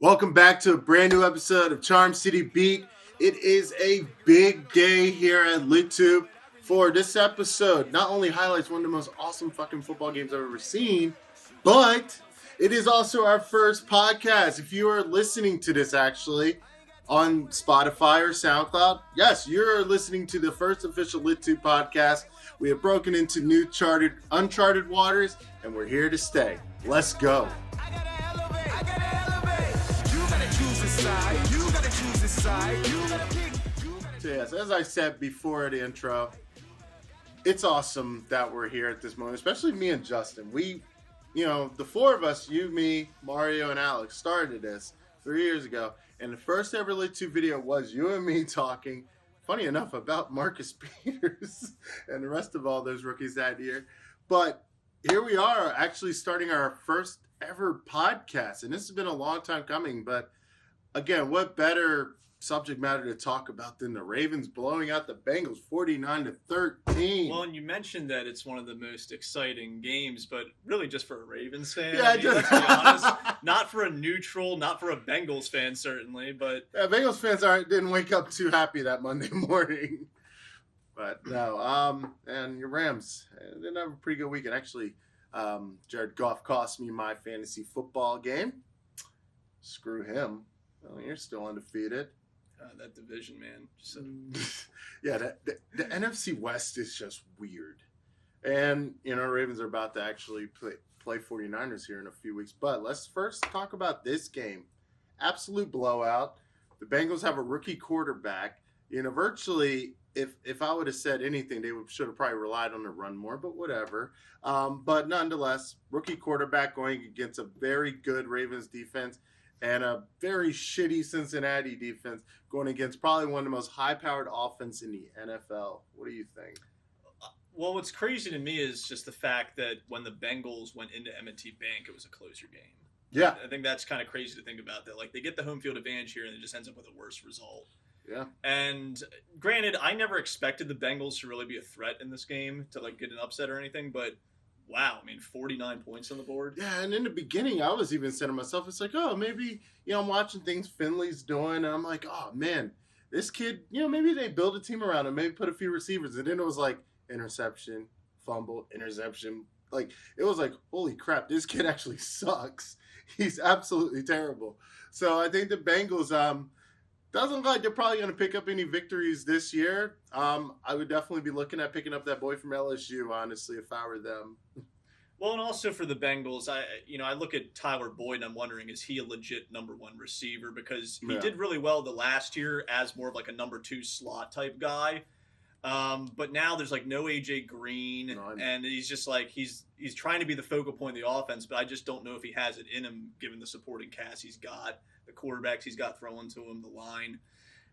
Welcome back to a brand new episode of Charm City Beat. It is a big day here at LitTube for this episode. Not only highlights one of the most awesome fucking football games I've ever seen, but it is also our first podcast. If you are listening to this actually on Spotify or SoundCloud, yes, you're listening to the first official LitTube podcast. We have broken into new uncharted waters, and we're here to stay. Let's go. So yes, as I said before the intro, it's awesome that we're here at this moment, especially me and Justin. We, the four of us, you, me, Mario, and Alex, started this 3 years ago, and the first ever LitTube video was you and me talking, funny enough, about Marcus Peters and the rest of all those rookies that year. But here we are, actually starting our first ever podcast, and this has been a long time coming, but again, what better subject matter to talk about than the Ravens blowing out the Bengals 49-13? Well, and you mentioned that it's one of the most exciting games, but really just for a Ravens fan. Yeah, let's be honest. Not for a neutral, not for a Bengals fan, certainly, but... Yeah, Bengals fans didn't wake up too happy that Monday morning. But no, and your Rams didn't have a pretty good weekend. Actually, Jared Goff cost me my fantasy football game. Screw him. Well, you're still undefeated. That division, man. Yeah, the NFC West is just weird. And, Ravens are about to actually play 49ers here in a few weeks. But let's first talk about this game. Absolute blowout. The Bengals have a rookie quarterback. Virtually, if I would have said anything, they should have probably relied on the run more, but whatever. But nonetheless, rookie quarterback going against a very good Ravens defense and a very shitty Cincinnati defense going against probably one of the most high-powered offense in the NFL. What do you think? Well, what's crazy to me is just the fact that when the Bengals went into M&T Bank, it was a closer game. Yeah. I think that's kind of crazy to think about that. Like, they get the home field advantage here, and it just ends up with a worse result. Yeah. And granted, I never expected the Bengals to really be a threat in this game, to, get an upset or anything, but... Wow, 49 points on the board. Yeah, and in the beginning, I was even saying to myself, it's like, oh, maybe, I'm watching things Finley's doing, and I'm like, oh, man, this kid, maybe they build a team around him, maybe put a few receivers, and then it was like, interception, fumble, interception. Like, it was like, holy crap, this kid actually sucks. He's absolutely terrible. So I think the Bengals, doesn't look like they're probably going to pick up any victories this year. I would definitely be looking at picking up that boy from LSU, honestly, if I were them. Well, and also for the Bengals, I look at Tyler Boyd and I'm wondering, is he a legit number one receiver? Because he did really well the last year as more of like a number two slot type guy. But now there's no AJ Green, and he's just he's trying to be the focal point of the offense, but I just don't know if he has it in him given the supporting cast he's got, the quarterbacks he's got throwing to him, the line.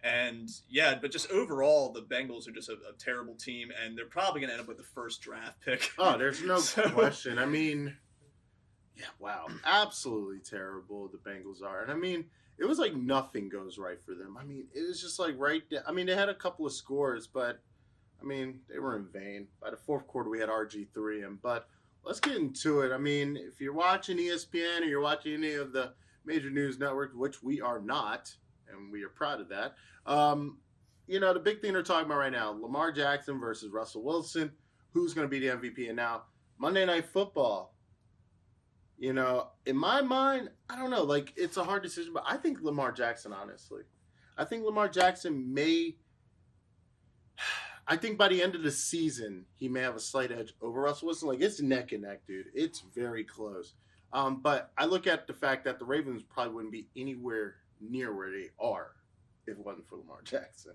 And yeah, but just overall, the Bengals are just a terrible team, and they're probably going to end up with the first draft pick. Oh, there's no question. Yeah, wow. Absolutely terrible the Bengals are. And it was like nothing goes right for them. It was just right there. They had a couple of scores, but they were in vain. By the fourth quarter, we had RG3 in. But let's get into it. If you're watching ESPN or you're watching any of the major news networks, which we are not, and we are proud of that, the big thing they're talking about right now, Lamar Jackson versus Russell Wilson, who's going to be the MVP? And now, Monday Night Football, in my mind, I don't know. It's a hard decision, but I think Lamar Jackson, honestly. I think Lamar Jackson I think by the end of the season, he may have a slight edge over Russell Wilson. It's neck and neck, dude. It's very close. But I look at the fact that the Ravens probably wouldn't be anywhere near where they are if it wasn't for Lamar Jackson.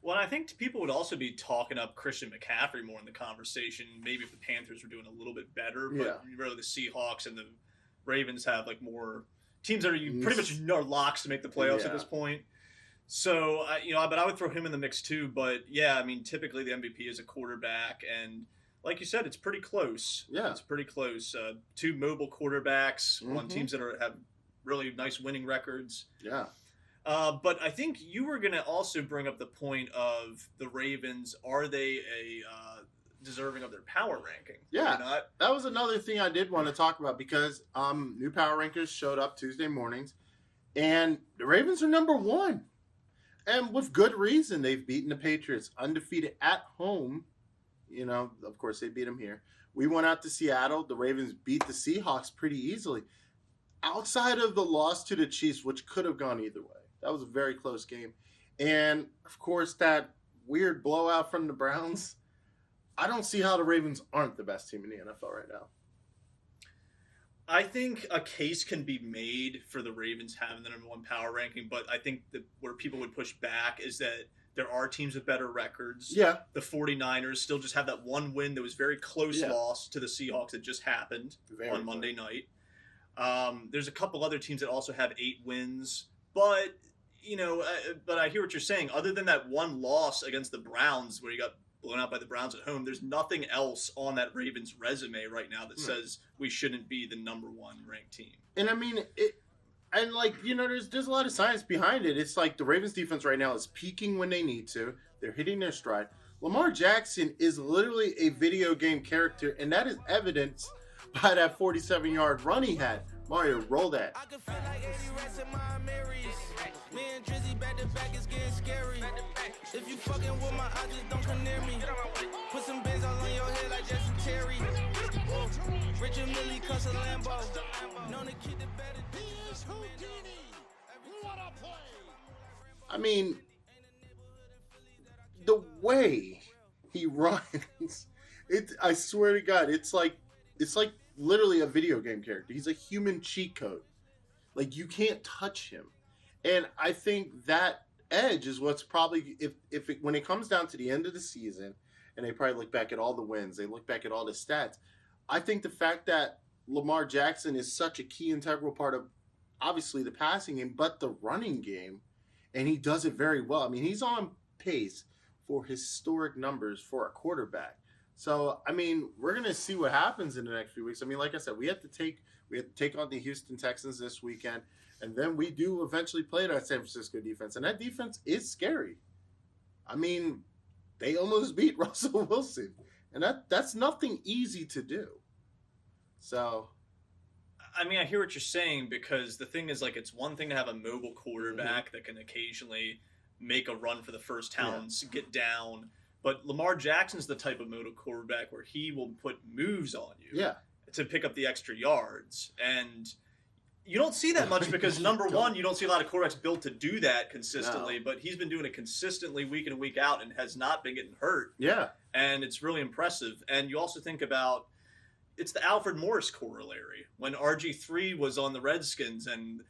Well, I think people would also be talking up Christian McCaffrey more in the conversation. Maybe if the Panthers were doing a little bit better, but really the Seahawks and the Ravens have more teams that are pretty much are locks to make the playoffs at this point. So, but I would throw him in the mix too. But yeah, typically the MVP is a quarterback, and like you said, it's pretty close. Yeah, it's pretty close. Two mobile quarterbacks on teams that have really nice winning records. Yeah. But I think you were going to also bring up the point of the Ravens. Are they deserving of their power ranking? Yeah, that was another thing I did want to talk about because new power rankers showed up Tuesday mornings. And the Ravens are number 1. And with good reason. They've beaten the Patriots undefeated at home. You know, of course, they beat them here. We went out to Seattle. The Ravens beat the Seahawks pretty easily. Outside of the loss to the Chiefs, which could have gone either way. That was a very close game. And, of course, that weird blowout from the Browns. I don't see how the Ravens aren't the best team in the NFL right now. I think a case can be made for the Ravens having the number 1 power ranking, but I think that where people would push back is that there are teams with better records. Yeah. The 49ers still just have that one win that was very close loss to the Seahawks that just happened on Monday night. There's a couple other teams that also have 8 wins, but but I hear what you're saying. Other than that one loss against the Browns where you got blown out by the Browns at home, there's nothing else on that Ravens resume right now that says we shouldn't be the number 1 ranked team. And I mean, there's a lot of science behind it. It's like the Ravens defense right now is peaking when they need to. They're hitting their stride. Lamar Jackson is literally a video game character, and that is evidenced by that 47-yard run he had. Mario, roll that. I can feel like 80 rats in my Marys. Me and Drizzy back to back is getting scary. If you fucking with my eyes, just don't come near me. Put some bands all on your head like Jason Terry. Richard Millie cuss a Lambo. Known to keep the better. I mean, the way he runs, I swear to God, it's like literally a video game character. He's a human cheat code. Like, you can't touch him. And I think that edge is what's probably, when it comes down to the end of the season, and they probably look back at all the wins, they look back at all the stats, I think the fact that Lamar Jackson is such a key integral part of, obviously, the passing game, but the running game, and he does it very well. I mean, he's on pace for historic numbers for a quarterback. So, I mean, we're going to see what happens in the next few weeks. I mean, like I said, we have to take on the Houston Texans this weekend, and then we do eventually play that San Francisco defense, and that defense is scary. I mean, they almost beat Russell Wilson, and that's nothing easy to do. So, I mean, I hear what you're saying, because the thing is, like, it's one thing to have a mobile quarterback that can occasionally make a run for the first downs, get down. But Lamar Jackson's the type of mobile quarterback where he will put moves on you to pick up the extra yards. And you don't see that much because, number one, you don't see a lot of quarterbacks built to do that consistently. No. But he's been doing it consistently week in and week out and has not been getting hurt. Yeah. And it's really impressive. And you also think about, it's the Alfred Morris corollary. When RG3 was on the Redskins, and,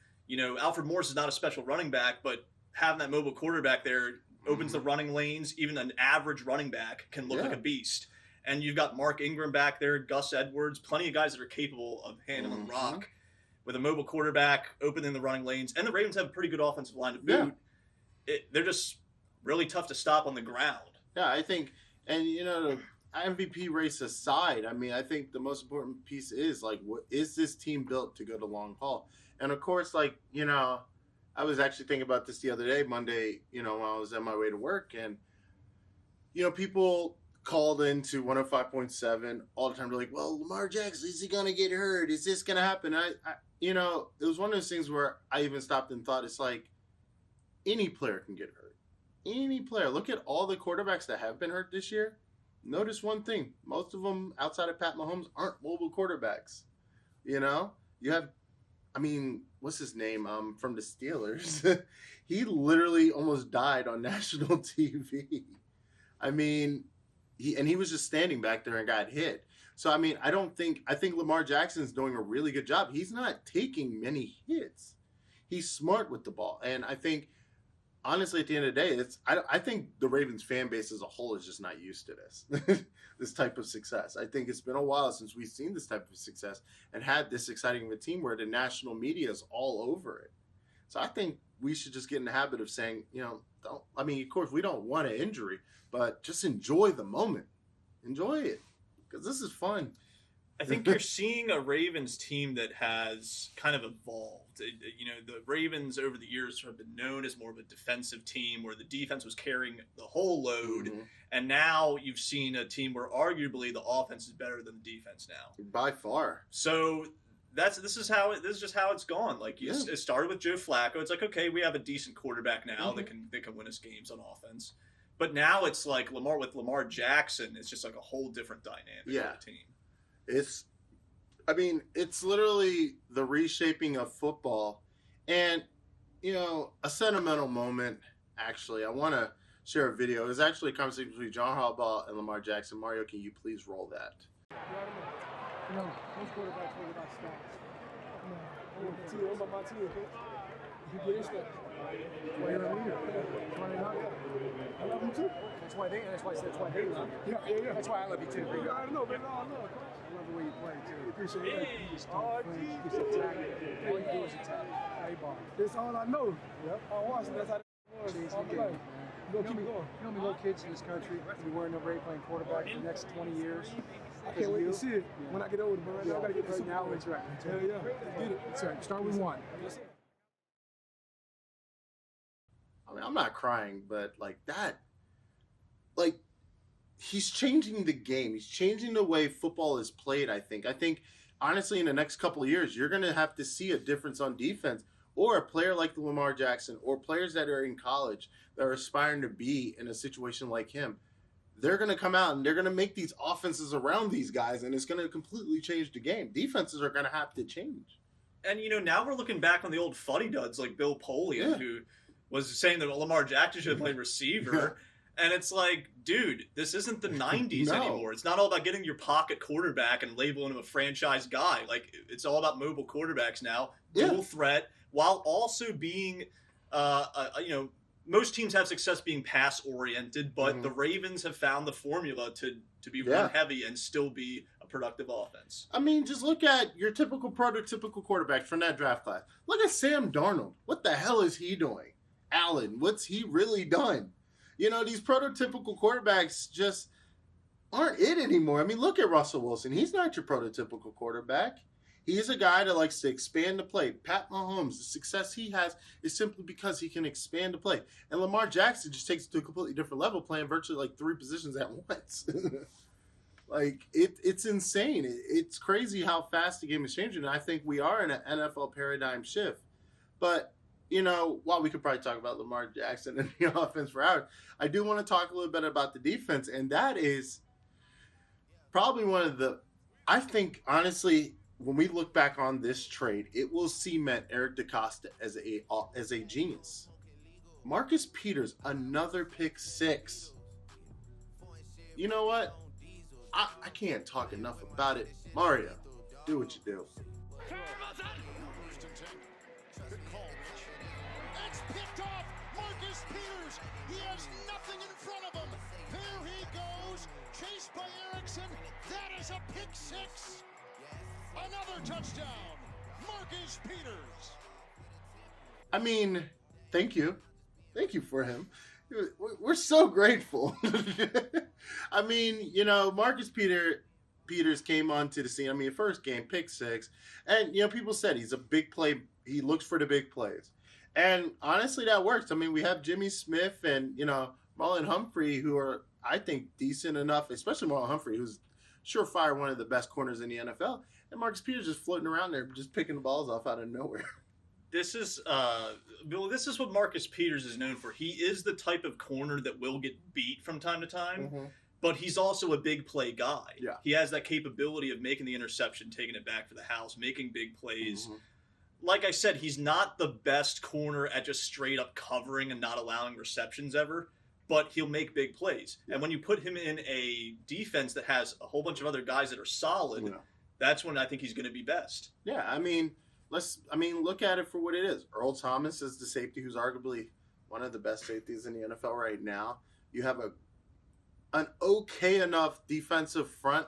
Alfred Morris is not a special running back, but having that mobile quarterback there opens the running lanes. Even an average running back can look like a beast. And you've got Mark Ingram back there, Gus Edwards, plenty of guys that are capable of handling the rock. With a mobile quarterback opening the running lanes. And the Ravens have a pretty good offensive line to boot. Yeah. They're just really tough to stop on the ground. Yeah, I think, and the MVP race aside, I mean, I think the most important piece is, like, what is this team built to go the long haul? And of course, like, I was actually thinking about this the other day, Monday, when I was on my way to work, and, people called into 105.7 all the time. They're like, well, Lamar Jackson, is he going to get hurt? Is this going to happen? It was one of those things where I even stopped and thought, it's like, any player can get hurt. Any player. Look at all the quarterbacks that have been hurt this year. Notice one thing. Most of them, outside of Pat Mahomes, aren't mobile quarterbacks. You have, what's his name? From the Steelers. He literally almost died on national TV. He was just standing back there and got hit. So, I think Lamar Jackson's doing a really good job. He's not taking many hits. He's smart with the ball. And I think, honestly, at the end of the day, I think the Ravens fan base as a whole is just not used to this, this type of success. I think it's been a while since we've seen this type of success and had this exciting of a team where the national media is all over it. So I think we should just get in the habit of saying, of course, we don't want an injury, but just enjoy the moment. Enjoy it, because this is fun. I think you're seeing a Ravens team that has kind of evolved. The Ravens over the years have been known as more of a defensive team where the defense was carrying the whole load. And now you've seen a team where arguably the offense is better than the defense now. By far. So this is just how it's gone. Like it started with Joe Flacco. It's like, okay, we have a decent quarterback now that can win us games on offense. But now it's like Lamar Jackson. It's just like a whole different dynamic of the team. It's literally the reshaping of football. And, a sentimental moment, actually, I want to share a video. It was actually a conversation between John Harbaugh and Lamar Jackson. Mario, can you please roll that? Most quarterbacks worry about stats. What about my team, coach? You get his stuff. That's why you're a leader. That's why they love you. I love you too. That's why they love you. Yeah. That's why I love you too. I know, baby. I love the way you play too. Appreciate it. You just don't flinch. You just attack. All you do is attack. Hey, ball. That's all I know. Yep. I watched it. That's how they play. Keep me going. You know, we little kids in this country, we weren't number 8 playing quarterback for the next 20 years. I can't wait to see it when I get older, but right now I gotta get this. Right now, it's right. Hell yeah. Get it. That's right. Start with 1. I'm not crying, but he's changing the game. He's changing the way football is played, I think. I think, honestly, in the next couple of years, you're going to have to see a difference on defense, or a player like Lamar Jackson, or players that are in college that are aspiring to be in a situation like him. They're going to come out and they're going to make these offenses around these guys, and it's going to completely change the game. Defenses are going to have to change. And, now we're looking back on the old fuddy-duds like Bill Polian, who was saying that Lamar Jackson should play receiver. And it's like, dude, this isn't the 90s anymore. It's not all about getting your pocket quarterback and labeling him a franchise guy. Like, it's all about mobile quarterbacks now, dual threat, while also being, most teams have success being pass-oriented, but the Ravens have found the formula to be run-heavy and still be a productive offense. Just look at your typical prototypical quarterbacks from that draft class. Look at Sam Darnold. What the hell is he doing? Allen, what's he really done? These prototypical quarterbacks just aren't it anymore. Look at Russell Wilson. He's not your prototypical quarterback. He's a guy that likes to expand the play. Pat Mahomes, the success he has is simply because he can expand the play. And Lamar Jackson just takes it to a completely different level, playing virtually 3 positions at once. It's insane. It's crazy how fast the game is changing. And I think we are in an NFL paradigm shift. But while we could probably talk about Lamar Jackson and the offense for hours, I do want to talk a little bit about the defense. And that is probably I think, honestly, when we look back on this trade, it will cement Eric DeCosta as a genius. Marcus Peters, another pick 6. You know what? I can't talk enough about it. Mario, do what you do. It's picked off. Marcus Peters. He has nothing in front of him. There he goes. Chased by Erickson. That is a pick 6. Another touchdown. Marcus Peters. Thank you. Thank you for him. We're so grateful. Marcus Peters came onto the scene. First game, pick 6. And, people said he's a big play. He looks for the big plays. And honestly, that works. We have Jimmy Smith and, Marlon Humphrey, who are, I think, decent enough, especially Marlon Humphrey, who's surefire one of the best corners in the NFL. And Marcus Peters just floating around there, just picking the balls off out of nowhere. This is Bill. This is what Marcus Peters is known for. He is the type of corner that will get beat from time to time, but he's also a big play guy. Yeah. He has that capability of making the interception, taking it back for the house, making big plays. Like I said, he's not the best corner at just straight up covering and not allowing receptions ever, but he'll make big plays. Yeah. And when you put him in a defense that has a whole bunch of other guys that are solid, that's when I think he's going to be best. Yeah, look at it for what it is. Earl Thomas is the safety who's arguably one of the best safeties in the NFL right now. You have an okay enough defensive front.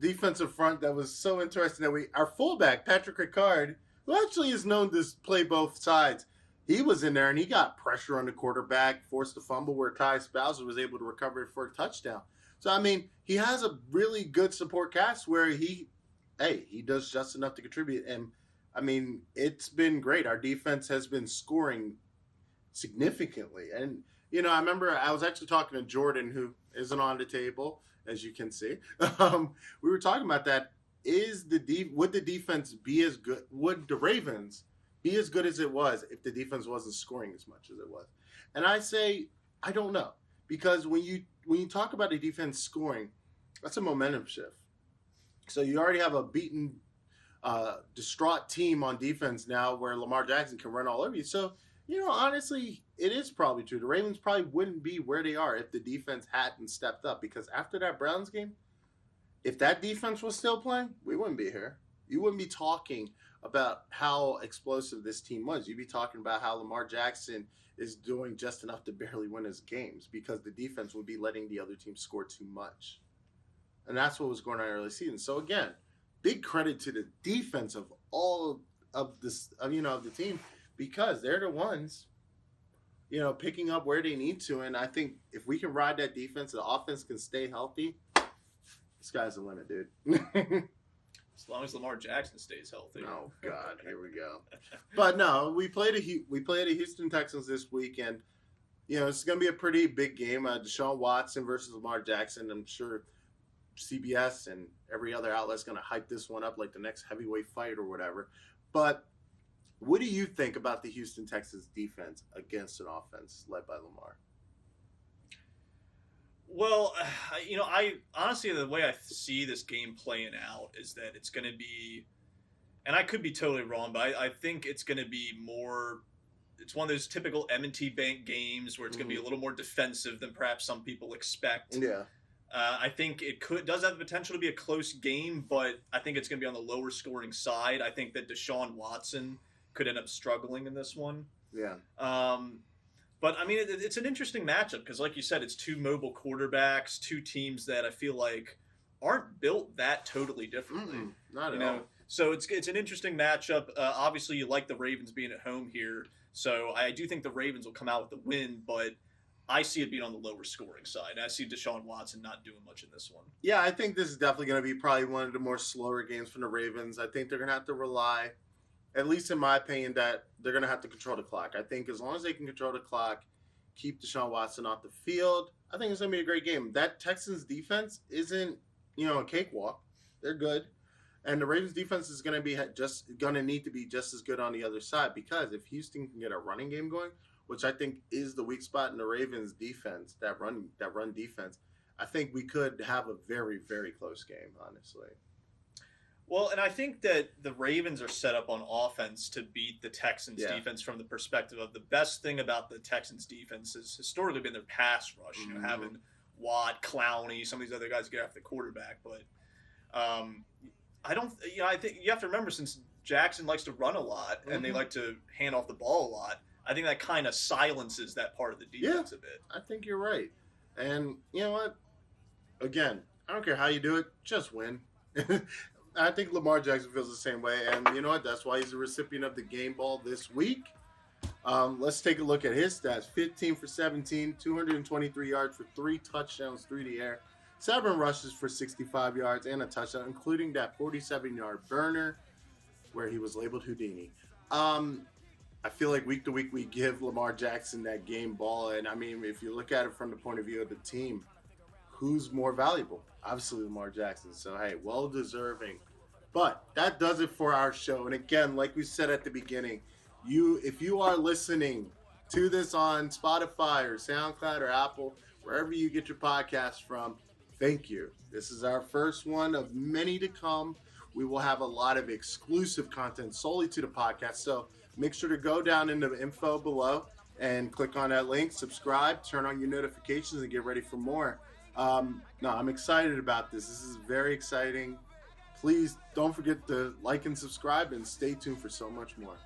Defensive front that was so interesting that our fullback, Patrick Ricard, who actually is known to play both sides, he was in there and he got pressure on the quarterback, forced a fumble where Ty Spouser was able to recover it for a touchdown. So, he has a really good support cast where he does just enough to contribute. And, it's been great. Our defense has been scoring significantly. And, I remember I was actually talking to Jordan, who isn't on the table, as you can see. We were talking about that. would the defense be as good? Would the Ravens be as good as it was if the defense wasn't scoring as much as it was? And I say I don't know, because when you talk about the defense scoring, that's a momentum shift. So you already have a beaten, distraught team on defense now, where Lamar Jackson can run all over you. So honestly, it is probably true. The Ravens probably wouldn't be where they are if the defense hadn't stepped up, because after that Browns game, if that defense was still playing, we wouldn't be here. You wouldn't be talking about how explosive this team was. You'd be talking about how Lamar Jackson is doing just enough to barely win his games, because the defense would be letting the other team score too much. And that's what was going on early season. So again, big credit to the defense of all of this, of the team, because they're the ones, picking up where they need to. And I think if we can ride that defense, the offense can stay healthy. Sky's the limit, dude. As long as Lamar Jackson stays healthy. Oh God, here we go. But no, we played the Houston Texans this week, and it's going to be a pretty big game. Deshaun Watson versus Lamar Jackson. I'm sure CBS and every other outlet's going to hype this one up like the next heavyweight fight or whatever. But what do you think about the Houston Texans defense against an offense led by Lamar? Well, I honestly, the way I see this game playing out is that it's going to be, and I could be totally wrong, but I think it's going to be more, it's one of those typical M&T Bank games where it's going to be a little more defensive than perhaps some people expect. Yeah. I think it does have the potential to be a close game, but I think it's going to be on the lower scoring side. I think that Deshaun Watson could end up struggling in this one. Yeah. But, I mean, it's an interesting matchup because, like you said, it's two mobile quarterbacks, two teams that I feel like aren't built that totally differently. Not at all. So it's an interesting matchup. Obviously, you like the Ravens being at home here. So I do think the Ravens will come out with the win, but I see it being on the lower scoring side. I see Deshaun Watson not doing much in this one. Yeah, I think this is definitely going to be probably one of the more slower games from the Ravens. I think they're going to have to rely, at least in my opinion, that they're going to have to control the clock. I think as long as they can control the clock, keep Deshaun Watson off the field, I think it's going to be a great game. That Texans defense isn't, a cakewalk. They're good. And the Ravens defense is going to need to be just as good on the other side, because if Houston can get a running game going, which I think is the weak spot in the Ravens defense, that run defense, I think we could have a very, very close game, honestly. Well, and I think that the Ravens are set up on offense to beat the Texans defense from the perspective of the best thing about the Texans defense has historically been their pass rush, having Watt, Clowney, some of these other guys get after the quarterback. But I think you have to remember, since Jackson likes to run a lot and they like to hand off the ball a lot, I think that kind of silences that part of the defense a bit. I think you're right. And you know what? Again, I don't care how you do it, just win. I think Lamar Jackson feels the same way, and you know what? That's why he's the recipient of the game ball this week. Let's take a look at his stats. 15 for 17, 223 yards for 3 touchdowns through the air, 7 rushes for 65 yards and a touchdown, including that 47-yard burner where he was labeled Houdini. I feel like week to week we give Lamar Jackson that game ball, and I mean, if you look at it from the point of view of the team, who's more valuable? Obviously Lamar Jackson. So, hey, well-deserving. But that does it for our show. And again, like we said at the beginning, if you are listening to this on Spotify or SoundCloud or Apple, wherever you get your podcast from, thank you. This is our first one of many to come. We will have a lot of exclusive content solely to the podcast. So make sure to go down in the info below and click on that link, subscribe, turn on your notifications, and get ready for more. No, I'm excited about this. This is very exciting. Please don't forget to like and subscribe, and stay tuned for so much more.